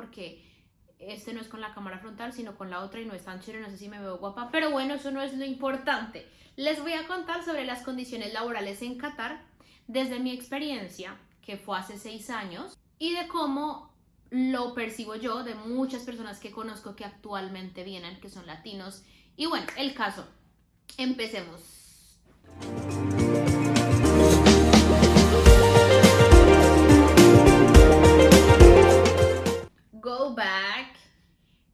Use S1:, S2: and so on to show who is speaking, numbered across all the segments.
S1: porque este no es con la cámara frontal, sino con la otra y no es tan chévere, no sé si me veo guapa, pero bueno, eso no es lo importante. Les voy a contar sobre las condiciones laborales en Qatar desde mi experiencia, que fue hace 6 años, y de cómo lo percibo yo de muchas personas que conozco que actualmente vienen, que son latinos. Y bueno, el caso, empecemos. Go back.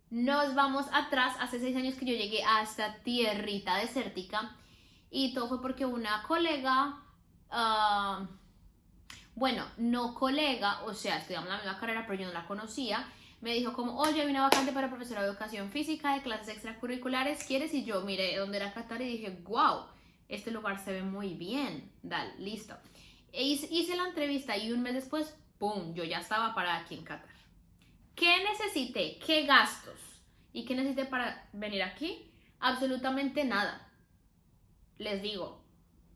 S1: Nos vamos atrás, hace 6 años que yo llegué a esta tierrita desértica y todo fue porque una colega, bueno, no colega, o sea, estudiamos la misma carrera pero yo no la conocía, me dijo como, oye, hay una vacante para profesora de educación física, de clases extracurriculares, ¿quieres? Y yo miré dónde era Qatar y dije, wow, este lugar se ve muy bien, dale, listo. Hice la entrevista y un mes después, ¡pum!, yo ya estaba para aquí en Qatar. ¿Qué necesité? ¿Qué gastos? ¿Y qué necesité para venir aquí? Absolutamente nada. Les digo,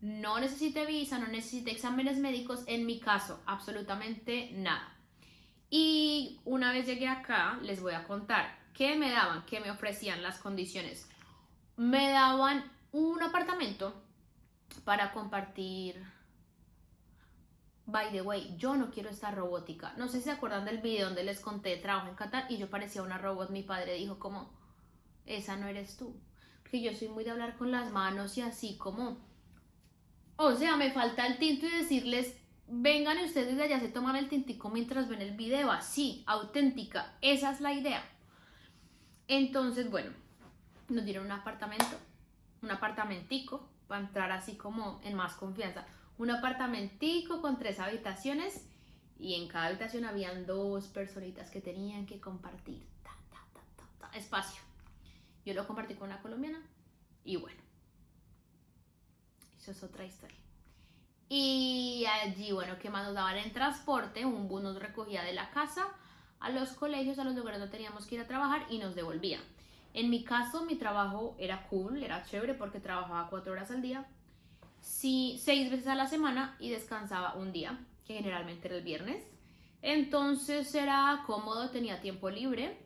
S1: no necesité visa, no necesité exámenes médicos, en mi caso, absolutamente nada. Y una vez llegué acá, les voy a contar qué me daban, qué me ofrecían las condiciones. Me daban un apartamento para compartir. By the way, yo no quiero esta robótica. No sé si se acuerdan del video donde les conté trabajo en Qatar y yo parecía una robot. Mi padre dijo como, esa no eres tú. Porque yo soy muy de hablar con las manos y así como, o sea, me falta el tinto y decirles, vengan ustedes de allá, se toman el tintico mientras ven el video. Así, auténtica. Esa es la idea. Entonces, bueno, nos dieron un apartamento, un apartamentico, para entrar así como en más confianza. Un apartamentico con 3 habitaciones y en cada habitación habían 2 personitas que tenían que compartir espacio. Yo lo compartí con una colombiana y bueno, eso es otra historia. Y allí, bueno, ¿qué más nos daban en transporte? Un bus nos recogía de la casa a los colegios, a los lugares donde teníamos que ir a trabajar y nos devolvía. En mi caso, mi trabajo era cool, era chévere porque trabajaba 4 horas al día. Sí, 6 veces a la semana y descansaba un día, que generalmente era el viernes. Entonces era cómodo, tenía tiempo libre,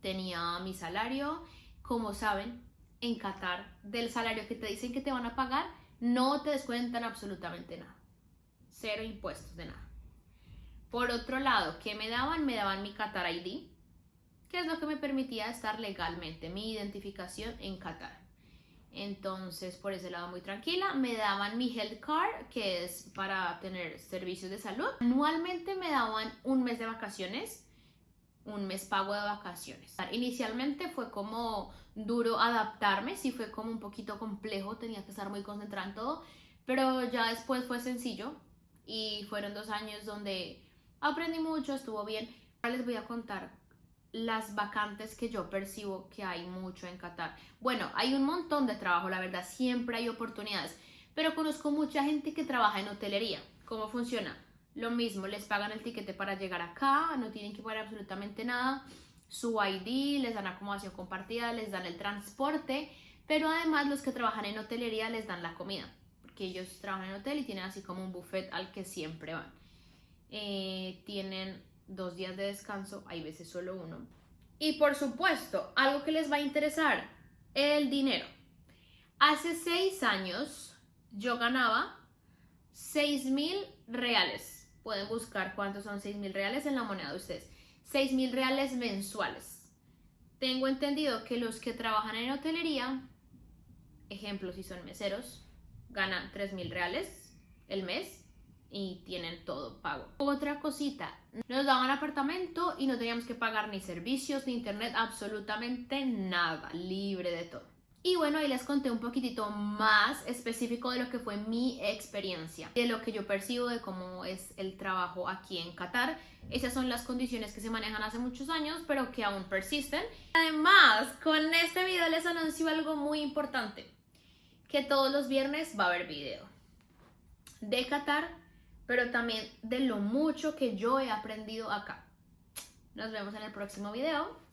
S1: tenía mi salario. Como saben, en Qatar, del salario que te dicen que te van a pagar, no te descuentan absolutamente nada. 0 impuestos de nada. Por otro lado, ¿qué me daban? Me daban mi Qatar ID, que es lo que me permitía estar legalmente, mi identificación en Qatar. Entonces, por ese lado muy tranquila. Me daban mi health card, que es para tener servicios de salud. Anualmente me daban un mes de vacaciones, un mes pago de vacaciones. Inicialmente fue como duro adaptarme, sí fue como un poquito complejo, tenía que estar muy concentrada en todo, pero ya después fue sencillo y fueron 2 años donde aprendí mucho, estuvo bien. Ahora les voy a contar las vacantes que yo percibo que hay mucho en Qatar. Bueno, hay un montón de trabajo, la verdad, siempre hay oportunidades, pero conozco mucha gente que trabaja en hotelería. ¿Cómo funciona? Lo mismo, les pagan el tiquete para llegar acá, no tienen que pagar absolutamente nada, su ID, les dan acomodación compartida, les dan el transporte, pero además los que trabajan en hotelería les dan la comida, porque ellos trabajan en hotel y tienen así como un buffet al que siempre van. Tienen 2 días de descanso, hay veces solo 1. Y por supuesto, algo que les va a interesar, el dinero. Hace 6 años yo ganaba 6.000 reales. Pueden buscar cuántos son 6.000 reales en la moneda de ustedes. 6.000 reales mensuales. Tengo entendido que los que trabajan en hotelería, ejemplo, si son meseros, ganan 3.000 reales el mes y tienen todo pago. Otra cosita, nos daban apartamento y no teníamos que pagar ni servicios, ni internet, absolutamente nada, libre de todo. Y bueno, ahí les conté un poquitito más específico de lo que fue mi experiencia, de lo que yo percibo de cómo es el trabajo aquí en Qatar. Esas son las condiciones que se manejan hace muchos años, pero que aún persisten. Además, con este video les anuncio algo muy importante, que todos los viernes va a haber video de Qatar, pero también de lo mucho que yo he aprendido acá. Nos vemos en el próximo video.